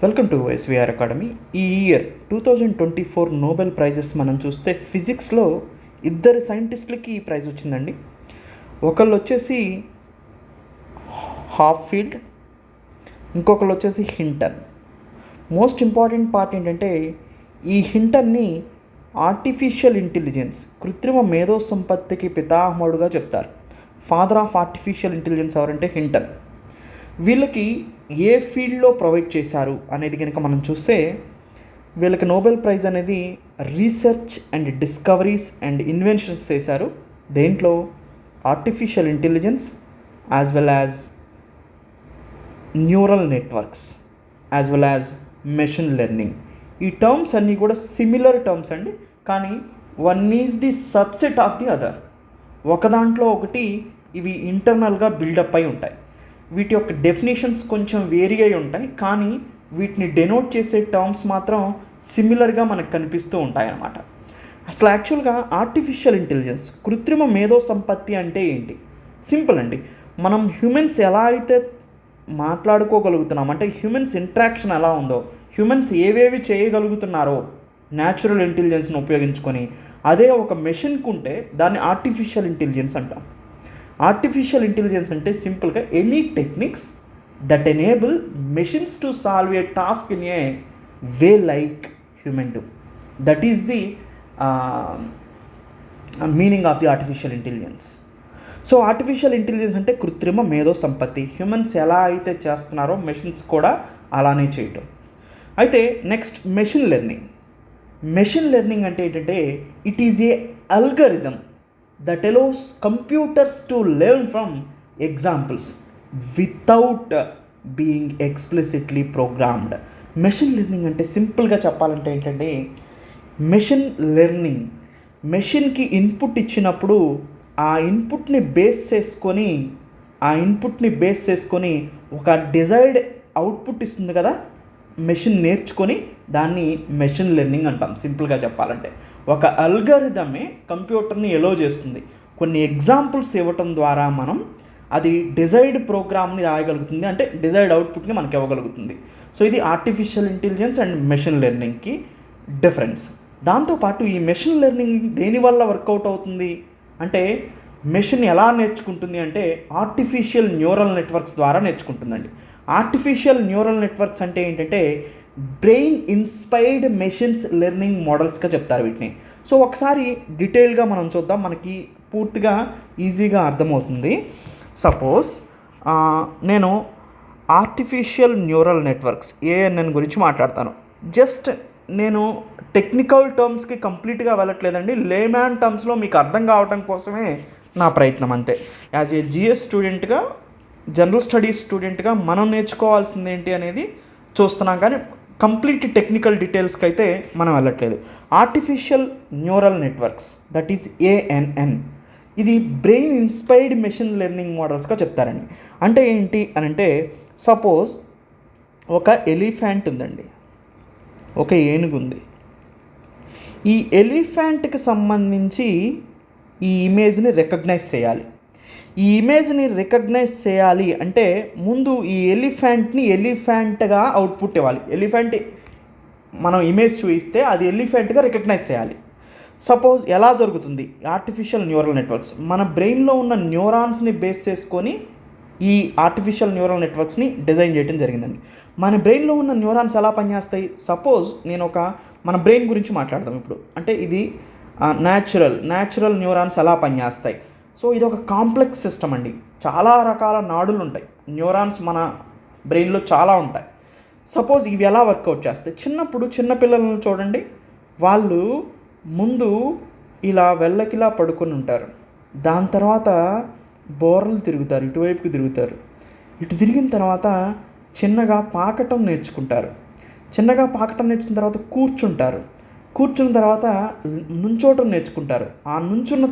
Welcome to SVR academy. ఈ year 2024 Nobel prices మనం చూస్తే ఫిజిక్స్లో ఇద్దరు సైంటిస్టులకి ఈ ప్రైజ్ వచ్చిందండి. ఒకళ్ళు వచ్చేసి హాప్ఫీల్డ్, ఇంకొకళ్ళు వచ్చేసి హింటన్. మోస్ట్ ఇంపార్టెంట్ పార్ట్ ఏంటంటే ఈ హింటన్ని ఆర్టిఫిషియల్ ఇంటెలిజెన్స్, కృత్రిమ మేధో సంపత్తికి పితామహుడుగా చెప్తారు. ఫాదర్ ఆఫ్ ఆర్టిఫిషియల్ ఇంటెలిజెన్స్ ఎవరంటే హింటన్. వీళ్ళకి ఏ ఫీల్డ్లో ప్రొవైడ్ చేశారు అనేది కనుక మనం చూస్తే వీళ్ళకి నోబెల్ ప్రైజ్ అనేది research and discoveries and inventions చేశారు. దేంట్లో artificial intelligence as well as neural networks as well as machine learning. ఈ టర్మ్స్ అన్నీ కూడా సిమిలర్ టర్మ్స్ అండి, కానీ one is the subset of the other. ఒక దాంట్లో ఒకటి ఇవి ఇంటర్నల్గా బిల్డప్ అయి ఉంటాయి. వీటి యొక్క డెఫినేషన్స్ కొంచెం వేరీ అయి ఉంటాయి, కానీ వీటిని డెనోట్ చేసే టర్మ్స్ మాత్రం సిమిలర్గా మనకు కనిపిస్తూ ఉంటాయి అన్నమాట. అసలు యాక్చువల్గా ఆర్టిఫిషియల్ ఇంటెలిజెన్స్, కృత్రిమ మేధో సంపత్తి అంటే ఏంటి? సింపుల్ అండి. మనం హ్యూమన్స్ ఎలా అయితే మాట్లాడుకోగలుగుతున్నాం, అంటే హ్యూమన్స్ ఇంట్రాక్షన్ ఎలా ఉందో, హ్యూమన్స్ ఏవేవి చేయగలుగుతున్నారో న్యాచురల్ ఇంటెలిజెన్స్ని ఉపయోగించుకొని, అదే ఒక మెషిన్కి ఉంటే దాన్ని ఆర్టిఫిషియల్ ఇంటెలిజెన్స్ అంటాం. ఆర్టిఫిషియల్ ఇంటెలిజెన్స్ అంటే సింపుల్గా any techniques that enable machines to solve A task in a way like human do. That is the meaning of the artificial intelligence. So artificial intelligence అంటే కృత్రిమ మేధో సంపత్తి. హ్యూమన్స్ ఎలా అయితే చేస్తున్నారో మెషిన్స్ కూడా అలానే చేయటం. అయితే next machine learning. Machine learning అంటే ఏంటంటే it is a algorithm that allows computers to learn from examples without being explicitly programmed. Machine learning అంటే సింపుల్గా చెప్పాలంటే ఏంటంటే మెషిన్ లెర్నింగ్, మెషిన్కి ఇన్పుట్ ఇచ్చినప్పుడు ఆ ఇన్పుట్ని బేస్ చేసుకొని ఒక డిజైర్డ్ అవుట్పుట్ ఇస్తుంది కదా, మెషిన్ నేర్చుకొని దాన్ని మెషిన్ లెర్నింగ్ అంటాం. సింపుల్గా చెప్పాలంటే ఒక అల్గరిథమే కంప్యూటర్ని ఎలో చేస్తుంది. కొన్ని ఎగ్జాంపుల్స్ ఇవ్వటం ద్వారా మనం అది డిజైర్డ్ ప్రోగ్రామ్ని రాయగలుగుతుంది, అంటే డిజైర్డ్ అవుట్పుట్ని మనకి ఇవ్వగలుగుతుంది. సో ఇది ఆర్టిఫిషియల్ ఇంటెలిజెన్స్ అండ్ మెషిన్ లెర్నింగ్కి డిఫరెన్స్. దాంతోపాటు ఈ మెషిన్ లెర్నింగ్ దేనివల్ల వర్కౌట్ అవుతుంది అంటే, మెషిన్ ఎలా నేర్చుకుంటుంది అంటే ఆర్టిఫిషియల్ న్యూరల్ నెట్వర్క్స్ ద్వారా నేర్చుకుంటుందండి. ఆర్టిఫిషియల్ న్యూరల్ నెట్వర్క్స్ అంటే ఏంటంటే బ్రెయిన్ ఇన్స్పైర్డ్ మెషిన్స్ లెర్నింగ్ మోడల్స్గా చెప్తారు వీటిని. సో ఒకసారి డీటెయిల్గా మనం చూద్దాం, మనకి పూర్తిగా ఈజీగా అర్థమవుతుంది. సపోజ్ నేను ఆర్టిఫిషియల్ న్యూరల్ నెట్వర్క్స్ ఏఎన్ఎన్ గురించి మాట్లాడతాను. జస్ట్ నేను టెక్నికల్ టర్మ్స్కి కంప్లీట్గా వెళ్ళట్లేదండి, లేమ్యాన్ టర్మ్స్లో మీకు అర్థం కావడం కోసమే నా ప్రయత్నం అంతే. యాజ్ ఏ జిఎస్ స్టూడెంట్గా, జనరల్ స్టడీస్ స్టూడెంట్గా మనం నేర్చుకోవాల్సింది ఏంటి అనేది చూస్తున్నాం, కానీ కంప్లీట్ టెక్నికల్ డీటెయిల్స్కి అయితే మనం వెళ్ళట్లేదు. Artificial neural networks, that is ANN, ఇది బ్రెయిన్ ఇన్స్పైర్డ్ మెషిన్ లెర్నింగ్ మోడల్స్గా చెప్తారండి. అంటే ఏంటి అని అంటే, సపోజ్ ఒక ఎలిఫెంట్ ఉందండి, ఒక ఏనుగు ఉంది. ఈ ఎలిఫెంట్కి సంబంధించి ఈ ఇమేజ్ని రికగ్నైజ్ చేయాలి. ఈ ఇమేజ్ని రికగ్నైజ్ చేయాలి అంటే ముందు ఈ ఎలిఫెంట్గా అవుట్పుట్ ఇవ్వాలి. ఎలిఫెంట్ మనం ఇమేజ్ చూపిస్తే అది ఎలిఫెంట్గా రికగ్నైజ్ చేయాలి. సపోజ్ ఎలా జరుగుతుంది? ఆర్టిఫిషియల్ న్యూరల్ నెట్వర్క్స్ మన బ్రెయిన్లో ఉన్న న్యూరాన్స్ని బేస్ చేసుకొని ఈ ఆర్టిఫిషియల్ న్యూరల్ నెట్వర్క్స్ని డిజైన్ చేయడం జరిగిందండి. మన బ్రెయిన్లో ఉన్న న్యూరాన్స్ ఎలా పనిచేస్తాయి? సపోజ్ నేను మన బ్రెయిన్ గురించి మాట్లాడదాం ఇప్పుడు. అంటే ఇది న్యాచురల్ న్యూరాన్స్ ఎలా పనిచేస్తాయి. సో ఇది ఒక కాంప్లెక్స్ సిస్టమ్ అండి. చాలా రకాల నాడులు ఉంటాయి, న్యూరాన్స్ మన బ్రెయిన్లో చాలా ఉంటాయి. సపోజ్ ఇవి ఎలా వర్కౌట్ చేస్తాయి? చిన్నపిల్లలను చూడండి, వాళ్ళు ముందు ఇలా వెళ్ళకిలా పడుకొని ఉంటారు. దాని తర్వాత బోర్లు తిరుగుతారు, ఇటువైపుకి తిరుగుతారు. ఇటు తిరిగిన తర్వాత చిన్నగా పాకటం నేర్చుకుంటారు. నేర్చుకున్న తర్వాత కూర్చున్న తర్వాత నుంచోటం నేర్చుకుంటారు. ఆ నుంచున్న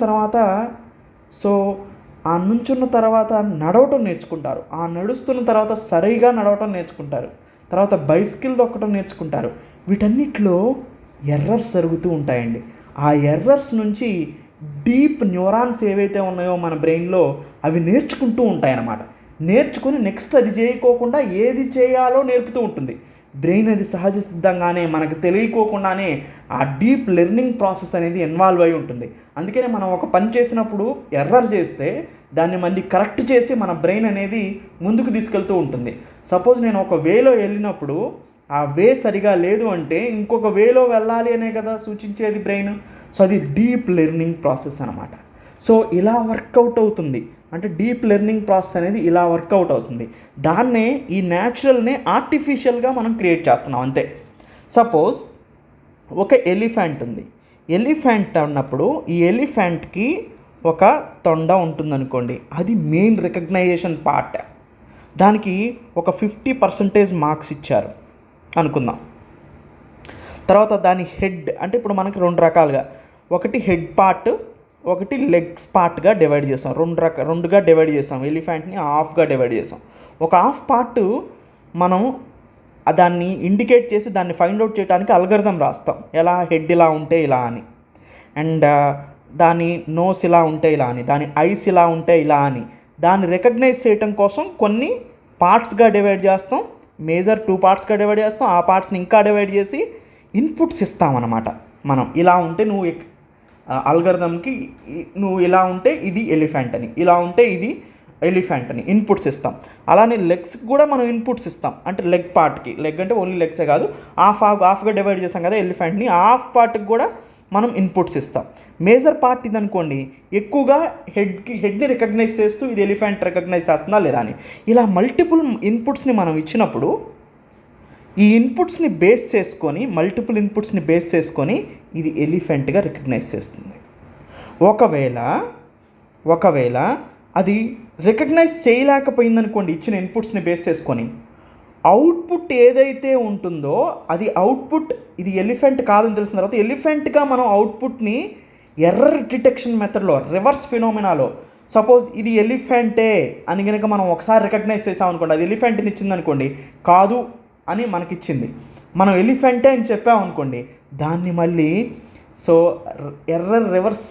తర్వాత నడవటం నేర్చుకుంటారు. ఆ నడుస్తున్న తర్వాత సరిగా నడవటం నేర్చుకుంటారు. తర్వాత బైసికిల్ తొక్కటం నేర్చుకుంటారు. వీటన్నిటిలో ఎర్రర్స్ జరుగుతూ ఉంటాయండి. ఆ ఎర్రర్స్ నుంచి డీప్ న్యూరాన్స్ ఏవైతే ఉన్నాయో మన బ్రెయిన్లో అవి నేర్చుకుంటూ ఉంటాయన్నమాట. నేర్చుకుని నెక్స్ట్ అది చేయకోకుండా ఏది చేయాలో నేర్పుతూ ఉంటుంది. బ్రెయిన్ అది సహజ సిద్ధంగానే మనకు తెలియకోకుండానే ఆ డీప్ లెర్నింగ్ ప్రాసెస్ అనేది ఇన్వాల్వ్ అయి ఉంటుంది. అందుకనే మనం ఒక పని చేసినప్పుడు ఎర్రర్ చేస్తే దాన్ని మళ్ళీ కరెక్ట్ చేసి మన బ్రెయిన్ అనేది ముందుకు తీసుకెళ్తూ ఉంటుంది. సపోజ్ నేను ఒక వేలో వెళ్ళినప్పుడు ఆ వే సరిగా లేదు అంటే ఇంకొక వేలో వెళ్ళాలి అనే కదా సూచించేది బ్రెయిన్. సో అది డీప్ లెర్నింగ్ ప్రాసెస్ అనమాట. సో ఇలా వర్కౌట్ అవుతుంది, అంటే డీప్ లెర్నింగ్ ప్రాసెస్ అనేది ఇలా వర్కౌట్ అవుతుంది. దాన్నే ఈ న్యాచురల్ని ఆర్టిఫిషియల్గా మనం క్రియేట్ చేస్తున్నాం అంతే. సపోజ్ ఒక ఎలిఫెంట్ ఉంది. ఎలిఫెంట్ అన్నప్పుడు ఈ ఎలిఫెంట్కి ఒక తొండ ఉంటుందనుకోండి, అది మెయిన్ రికగ్నైజేషన్ పార్ట్. దానికి ఒక 50% మార్క్స్ ఇచ్చారు అనుకుందాం. తర్వాత దాని హెడ్, అంటే ఇప్పుడు మనకి 2 రకాలుగా, ఒకటి హెడ్ పార్ట్, ఒకటి లెగ్స్ పార్ట్గా డివైడ్ చేసాం. రెండుగా డివైడ్ చేసాం. ఎలిఫెంట్ని హాఫ్గా డివైడ్ చేసాం. ఒక హాఫ్ పార్ట్ మనం దాన్ని ఇండికేట్ చేసి దాన్ని ఫైండ్ అవుట్ చేయడానికి అల్గరిథం రాస్తాం. ఎలా, హెడ్ ఇలా ఉంటే ఇలా అని, అండ్ దాని నోస్ ఇలా ఉంటే ఇలా అని, దాని ఐస్ ఇలా ఉంటే ఇలా అని. దాన్ని రికగ్నైజ్ చేయటం కోసం కొన్ని పార్ట్స్గా డివైడ్ చేస్తాం. మేజర్ 2 పార్ట్స్గా డివైడ్ చేస్తాం. ఆ పార్ట్స్ని ఇంకా డివైడ్ చేసి ఇన్పుట్స్ ఇస్తామన్నమాట. మనం ఇలా ఉంటే నువ్వు అల్గరిథంకి నువ్వు ఇలా ఉంటే ఇది ఎలిఫెంట్ అని, ఇలా ఉంటే ఇది ఎలిఫెంట్ అని ఇన్పుట్స్ ఇస్తాం. అలానే లెగ్స్కి కూడా మనం ఇన్పుట్స్ ఇస్తాం. అంటే లెగ్ పార్ట్కి, లెగ్ అంటే ఓన్లీ లెగ్సే కాదు, హాఫ్గా డివైడ్ చేస్తాం కదా ఎలిఫెంట్ని, హాఫ్ పార్ట్కి కూడా మనం ఇన్పుట్స్ ఇస్తాం. మేజర్ పార్ట్ ఇది అనుకోండి, ఎక్కువగా హెడ్ని రికగ్నైజ్ చేస్తూ ఇది ఎలిఫెంట్ రికగ్నైజ్ చేస్తుందా లేదా అని. ఇలా మల్టిపుల్ ఇన్పుట్స్ని మనం ఇచ్చినప్పుడు ఈ ఇన్పుట్స్ని బేస్ చేసుకొని, మల్టిపుల్ ఇన్పుట్స్ని బేస్ చేసుకొని ఇది ఎలిఫెంట్గా రికగ్నైజ్ చేస్తుంది. ఒకవేళ అది రికగ్నైజ్ చేయలేకపోయిందనుకోండి, ఇచ్చిన ఇన్పుట్స్ని బేస్ చేసుకొని, అవుట్పుట్ ఏదైతే ఉంటుందో అది అవుట్పుట్ ఇది ఎలిఫెంట్ కాదని తెలిసిన తర్వాత ఎలిఫెంట్గా మనం అవుట్పుట్ని ఎర్రర్ డిటెక్షన్ మెథడ్లో, రివర్స్ ఫినోమినాలో, సపోజ్ ఇది ఎలిఫెంటే అని కనుక మనం ఒకసారి రికగ్నైజ్ చేసామనుకోండి, అది ఎలిఫెంట్ని ఇచ్చిందనుకోండి, కాదు అని మనకిచ్చింది, మనం ఎలిఫెంటే అని చెప్పామనుకోండి, దాన్ని మళ్ళీ ఎర్రర్ రివర్స్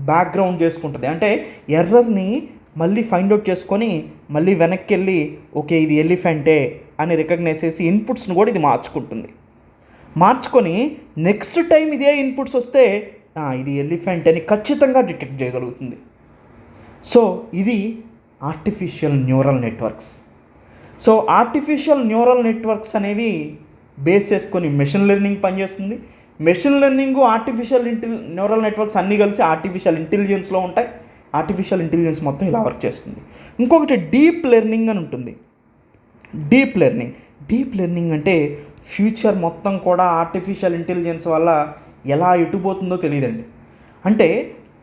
బ్యాక్గ్రౌండ్ చేసుకుంటుంది. అంటే ఎర్రర్ని మళ్ళీ ఫైండ్ అవుట్ చేసుకొని మళ్ళీ వెనక్కి వెళ్ళి ఓకే ఇది ఎలిఫెంటే అని రికగ్నైజ్ చేసి ఇన్పుట్స్ని కూడా ఇది మార్చుకొని నెక్స్ట్ టైం ఇదే ఇన్పుట్స్ వస్తే ఇది ఎలిఫెంట్ అని ఖచ్చితంగా డిటెక్ట్ చేయగలుగుతుంది. సో ఇది artificial neural networks. So artificial neural networks అనేవి బేస్ చేసుకొని మెషిన్ లెర్నింగ్ పనిచేస్తుంది. Machine learning, artificial neural networks అన్నీ కలిసి ఆర్టిఫిషియల్ ఇంటెలిజెన్స్లో ఉంటాయి. ఆర్టిఫిషియల్ ఇంటెలిజెన్స్ మొత్తం ఇలా వర్క్ చేస్తుంది. ఇంకొకటి డీప్ లెర్నింగ్ అని ఉంటుంది. డీప్ లెర్నింగ్ అంటే ఫ్యూచర్ మొత్తం కూడా ఆర్టిఫిషియల్ ఇంటెలిజెన్స్ వల్ల ఎలా ఎటుపోతుందో తెలియదండి. అంటే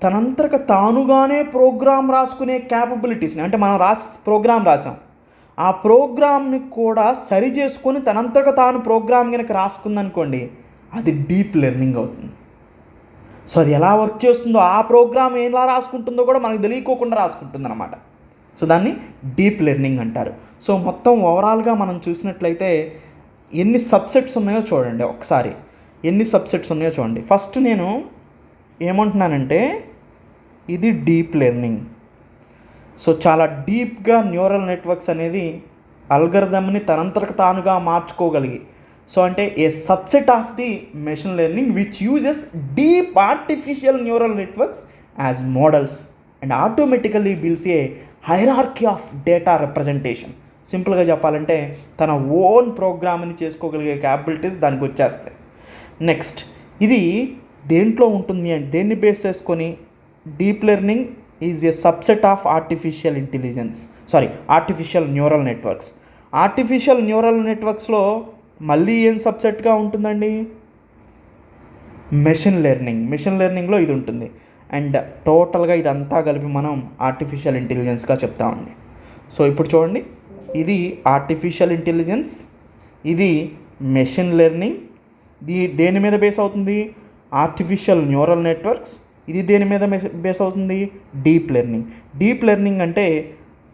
తనంతట తానుగానే ప్రోగ్రామ్ రాసుకునే క్యాపబిలిటీస్ని, అంటే మనం ప్రోగ్రామ్ రాసాం, ఆ ప్రోగ్రామ్ని కూడా సరి చేసుకొని తనంతట తాను ప్రోగ్రామ్ కనుక రాసుకుందనుకోండి, అది డీప్ లెర్నింగ్ అవుతుంది. సో అది ఎలా వర్క్ చేస్తుందో, ఆ ప్రోగ్రామ్ ఎలా రాసుకుంటుందో కూడా మనకు తెలియకోకుండా రాసుకుంటుంది అనమాట. సో దాన్ని డీప్ లెర్నింగ్ అంటారు. సో మొత్తం ఓవరాల్గా మనం చూసినట్లయితే ఎన్ని సబ్సెట్స్ ఉన్నాయో చూడండి ఒకసారి. ఫస్ట్ నేను ఏమంటున్నానంటే ఇది డీప్ లెర్నింగ్. సో చాలా డీప్గా న్యూరల్ నెట్వర్క్స్ అనేది అల్గరిథంని తనంతట తానుగా మార్చుకోగలిగి, సో అంటే a subset of the machine learning which uses deep artificial neural networks as models and automatically builds a hierarchy of data representation. సింపుల్గా చెప్పాలంటే తన ఓన్ ప్రోగ్రామ్ని చేసుకోగలిగే క్యాపబిలిటీస్ దానికి వచ్చేస్తాయి. నెక్స్ట్ ఇది దేంట్లో ఉంటుంది అంటే, దేన్ని బేస్ చేసుకొని deep learning is a subset of artificial neural networks. Artificial neural నెట్వర్క్స్లో మళ్ళీ ఏం సబ్సెట్గా ఉంటుందండి? మెషిన్ లెర్నింగ్లో ఇది ఉంటుంది. అండ్ టోటల్గా ఇదంతా కలిపి మనం ఆర్టిఫిషియల్ ఇంటెలిజెన్స్గా చెప్తామండి. సో ఇప్పుడు చూడండి, ఇది ఆర్టిఫిషియల్ ఇంటెలిజెన్స్, ఇది మెషిన్ లెర్నింగ్. దేని మీద బేస్ అవుతుంది? Artificial neural networks. ఇది దేని మీద బేస్ అవుతుంది? డీప్ లెర్నింగ్ అంటే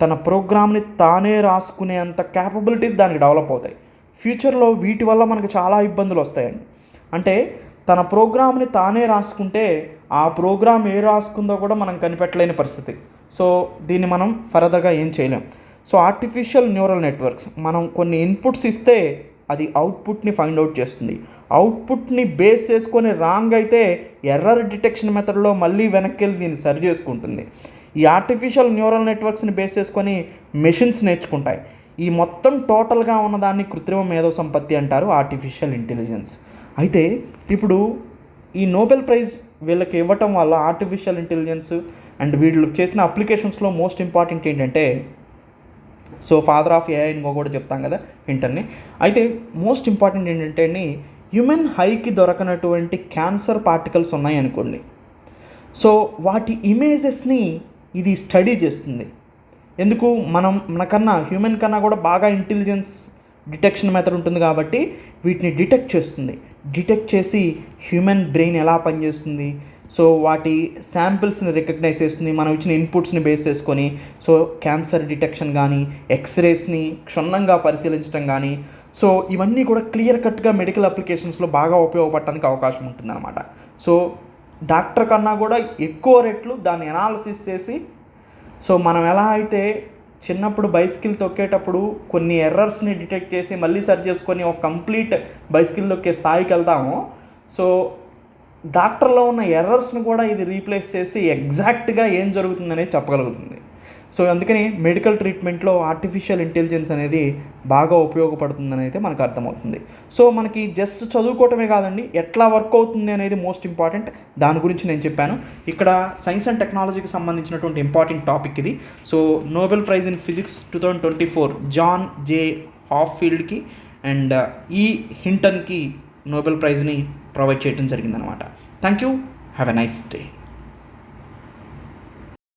తన ప్రోగ్రామ్ని తానే రాసుకునే అంత క్యాపబిలిటీస్ దానికి డెవలప్ అవుతాయి. ఫ్యూచర్లో వీటి వల్ల మనకు చాలా ఇబ్బందులు వస్తాయండి. అంటే తన ప్రోగ్రామ్ని తానే రాసుకుంటే ఆ ప్రోగ్రామ్ ఏ రాసుకుందో కూడా మనం కనిపెట్టలేని పరిస్థితి. సో దీన్ని మనం ఫర్దర్గా ఏం చేయలేం. సో ఆర్టిఫిషియల్ న్యూరల్ నెట్వర్క్స్ మనం కొన్ని ఇన్పుట్స్ ఇస్తే అది అవుట్పుట్ని ఫైండ్ అవుట్ చేస్తుంది. అవుట్పుట్ని బేస్ చేసుకొని రాంగ్ అయితే ఎర్రర్ డిటెక్షన్ మెథడ్లో మళ్ళీ వెనక్కి వెళ్ళి దీన్ని సరి చేసుకుంటుంది. ఈ ఆర్టిఫిషియల్ న్యూరల్ నెట్వర్క్స్ని బేస్ చేసుకొని మెషిన్స్ నేర్చుకుంటాయి. ఈ మొత్తం టోటల్గా ఉన్నదాన్ని కృత్రిమ మేధో సంపత్తి అంటారు, ఆర్టిఫిషియల్ ఇంటెలిజెన్స్. అయితే ఇప్పుడు ఈ నోబెల్ ప్రైజ్ వీళ్ళకి ఇవ్వటం వల్ల ఆర్టిఫిషియల్ ఇంటెలిజెన్స్ అండ్ వీళ్ళు చేసిన అప్లికేషన్స్లో మోస్ట్ ఇంపార్టెంట్ ఏంటంటే, సో ఫాదర్ ఆఫ్ ఏఐ ఇంకో కూడా చెప్తాం కదా ఇంటర్ని. అయితే మోస్ట్ ఇంపార్టెంట్ ఏంటంటే హ్యూమన్ హైకి దొరకనటువంటి క్యాన్సర్ పార్టికల్స్ ఉన్నాయి అనుకోండి. సో వాటి ఇమేజెస్ని ఇది స్టడీ చేస్తుంది. ఎందుకు, మనకన్నా హ్యూమన్ కన్నా కూడా బాగా ఇంటెలిజెన్స్ డిటెక్షన్ మెథడ్ ఉంటుంది కాబట్టి వీటిని డిటెక్ట్ చేస్తుంది. డిటెక్ట్ చేసి హ్యూమన్ బ్రెయిన్ ఎలా పనిచేస్తుంది, సో వాటి శాంపిల్స్ని రికగ్నైజ్ చేస్తుంది. మనం ఇచ్చిన ఇన్పుట్స్ని బేస్ చేసుకొని సో క్యాన్సర్ డిటెక్షన్ కానీ, ఎక్స్రేస్ని క్షుణ్ణంగా పరిశీలించడం కానీ, సో ఇవన్నీ కూడా క్లియర్ కట్గా మెడికల్ అప్లికేషన్స్లో బాగా ఉపయోగపడటానికి అవకాశం ఉంటుందన్నమాట. సో డాక్టర్ కన్నా కూడా ఎక్కువ రెట్లు దాన్ని అనాలిసిస్ చేసి, సో మనం ఎలా అయితే చిన్నప్పుడు బైసికిల్ తొక్కేటప్పుడు కొన్ని ఎర్రర్స్ని డిటెక్ట్ చేసి మళ్ళీ సరి చేసుకొని ఒక కంప్లీట్ బైసికిల్ తొక్కే స్థాయికి వెళ్తామో, సో డాక్టర్లో ఉన్న ఎర్రర్స్ని కూడా ఇది రీప్లేస్ చేసి ఎగ్జాక్ట్గా ఏం జరుగుతుందనేది చెప్పగలుగుతుంది. సో అందుకని మెడికల్ ట్రీట్మెంట్లో ఆర్టిఫిషియల్ ఇంటెలిజెన్స్ అనేది బాగా ఉపయోగపడుతుందని అయితే మనకు అర్థమవుతుంది. సో మనకి జస్ట్ చదువుకోవటమే కాదండి, ఎట్లా వర్క్ అవుతుంది అనేది మోస్ట్ ఇంపార్టెంట్. దాని గురించి నేను చెప్పాను. ఇక్కడ సైన్స్ అండ్ టెక్నాలజీకి సంబంధించినటువంటి ఇంపార్టెంట్ టాపిక్ ఇది. So Nobel prize in physics 2024 John J హాఫీల్డ్కి అండ్ ఈ హింటన్కి నోబెల్ ప్రైజ్ని ప్రొవైడ్ చేయడం జరిగిందనమాట. Thank you. Have a nice day.